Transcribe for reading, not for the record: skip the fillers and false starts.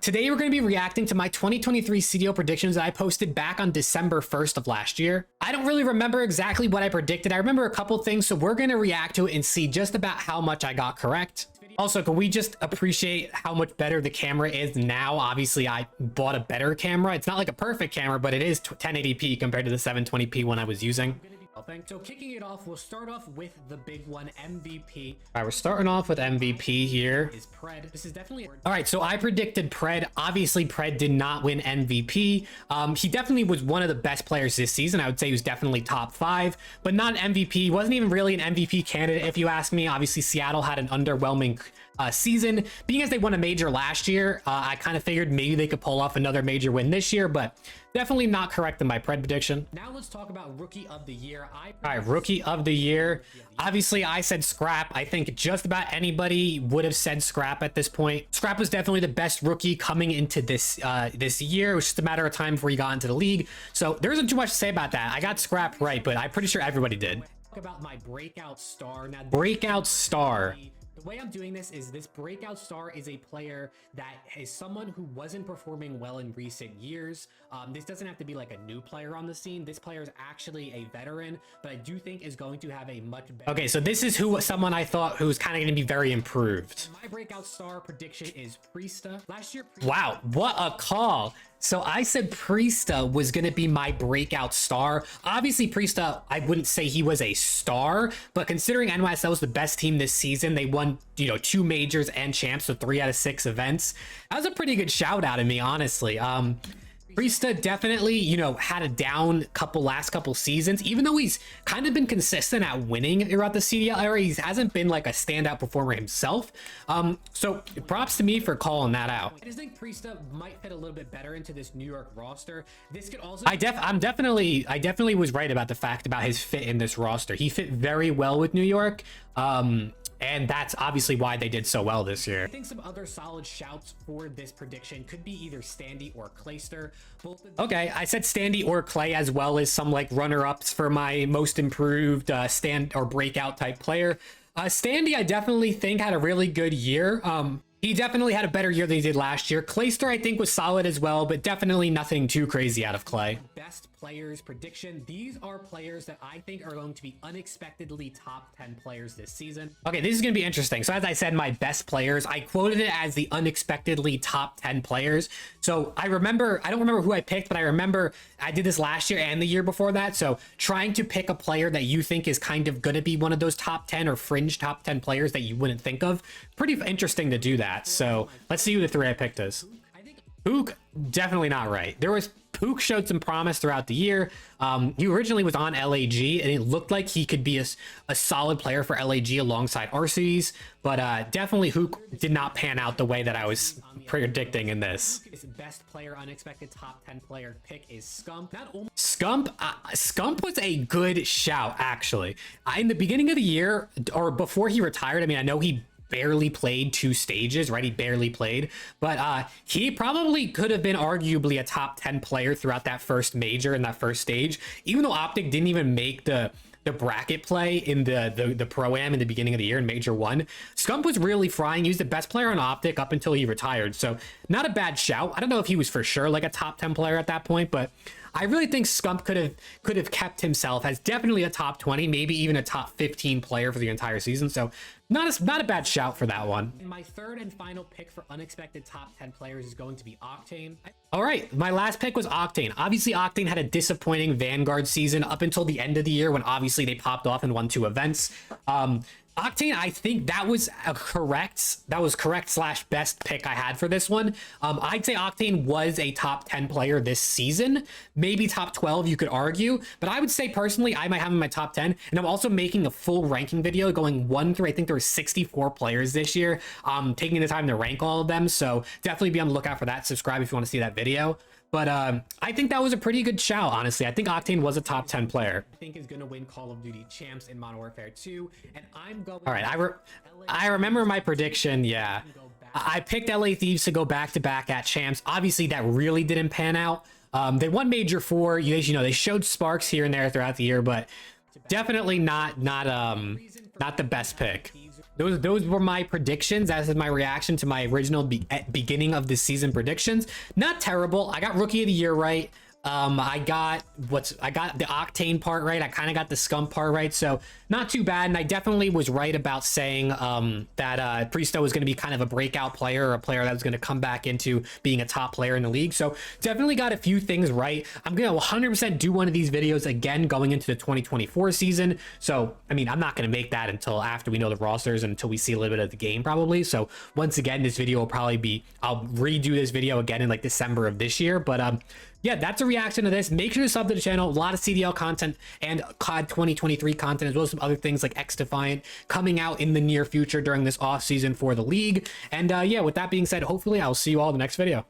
Today we're going to be reacting to my 2023 CDL predictions that I posted back on December 1st of last year. I don't really remember exactly what I predicted. I remember a couple things, so we're going to react to it and see just about how much I got correct. Also, can we just appreciate how much better the camera is now? Obviously, I bought a better camera. It's not like a perfect camera, but it is 1080p compared to the 720p one I was using. So kicking it off, we'll start off with the big one, MVP. All right, we're starting off with MVP here. Is Pred. This is definitely all right. So I predicted Pred. Obviously, Pred did not win MVP. He definitely was one of the best players this season. I would say he was definitely top 5, but not MVP. He wasn't even really an MVP candidate, if you ask me. Obviously, Seattle had an underwhelming season. Being as they won a major last year, I kind of figured maybe they could pull off another major win this year, but definitely not correct in my Pred prediction. Now let's talk about Rookie of the Year. All right, Rookie of the Year. Obviously, I said Scrap. I think just about anybody would have said Scrap at this point. Scrap was definitely the best rookie coming into this this year. It was just a matter of time before he got into the league. So there isn't too much to say about that. I got Scrap right, but I'm pretty sure everybody did. Talk about my breakout star. Now, breakout star. The way I'm doing this is this breakout star is a player that is someone who wasn't performing well in recent years. This doesn't have to be like a new player on the scene. This player is actually a veteran, but I do think is going to have a much better... Okay, so this is someone I thought who was kind of going to be very improved. My breakout star prediction is Priesta. Last year... Wow, what a call. So I said Priesta was going to be my breakout star. Obviously, Priesta, I wouldn't say he was a star, but considering NYSL was the best team this season, they won, 2 majors and champs, so 3 out of 6 events. That was a pretty good shout out of me, honestly. Priesta definitely, had a down last couple seasons, even though he's kind of been consistent at winning throughout the CDL era. He hasn't been like a standout performer himself. So props to me for calling that out. I just think Priesta might fit a little bit better into this New York roster. This could also... I definitely was right about the fact about his fit in this roster. He fit very well with New York. And that's obviously why they did so well this year. I think some other solid shouts for this prediction could be either Standy or Clayster. Okay, I said Standy or Clay, as well as some like runner-ups for my most improved stand or breakout type player. Standy, I definitely think had a really good year. He definitely had a better year than he did last year. Clayster, I think, was solid as well, but definitely nothing too crazy out of Clay. Best players prediction. These are players that I think are going to be unexpectedly top 10 players this season. Okay, this is going to be interesting. So as I said, my best players, I quoted it as the unexpectedly top 10 players. So I don't remember who I picked, but I remember I did this last year and the year before that. So trying to pick a player that you think is kind of going to be one of those top 10 or fringe top 10 players that you wouldn't think of. Pretty interesting to do that. So let's see who the 3 I picked is. Pook, definitely not right. Pook showed some promise throughout the year. He originally was on LAG, and it looked like he could be a solid player for LAG alongside Arceus, but definitely Hook did not pan out the way that I was predicting in this. His best player, unexpected top 10 player pick is Scump. Scump was a good shout, actually. In the beginning of the year, or before he retired, I mean, I know he barely played 2 stages, right? He barely played, but he probably could have been arguably a top 10 player throughout that first major and that first stage, even though Optic didn't even make the bracket play in the Pro-Am in the beginning of the year in Major 1. Scump was really frying. He was the best player on Optic up until he retired, so not a bad shout. I don't know if he was for sure like a top 10 player at that point, but I really think Scump could have kept himself as definitely a top 20, maybe even a top 15 player for the entire season. So not a bad shout for that one. And my 3rd and final pick for unexpected top 10 players is going to be Octane. All right, my last pick was Octane. Obviously, Octane had a disappointing Vanguard season up until the end of the year when obviously they popped off and won 2 events. Octane, I think that was correct slash best pick I had for this one. I'd say Octane was a top 10 player this season, maybe top 12 you could argue, but I would say personally I might have him in my top 10, and I'm also making a full ranking video going 1 through, I think there were 64 players this year, taking the time to rank all of them, so definitely be on the lookout for that. Subscribe if you want to see that video. But I think that was a pretty good shout, honestly. I think Octane was a top 10 player. I think is going to win Call of Duty Champs in Modern Warfare 2, and I'm going... All right, I remember my prediction, yeah. I picked LA Thieves to go back-to-back at Champs. Obviously, that really didn't pan out. They won Major 4. They showed sparks here and there throughout the year, but definitely not the best pick. those were my predictions. As is my reaction to my original beginning of the season predictions. Not terrible. I got rookie of the year right. I got the octane part right. I kind of got the scum part right, so not too bad. And I definitely was right about saying that Pristo was going to be kind of a breakout player, or a player that was going to come back into being a top player in the league. So definitely got a few things right. I'm going to 100% do one of these videos again going into the 2024 season. So I mean, I'm not going to make that until after we know the rosters and until we see a little bit of the game probably. So once again, this video will probably be, I'll redo this video again in like December of this year. But yeah, that's a reaction to this. Make sure to sub to the channel. A lot of CDL content and COD 2023 content, as well as some other things like X Defiant coming out in the near future during this off season for the league. And yeah, with that being said, hopefully I'll see you all in the next video.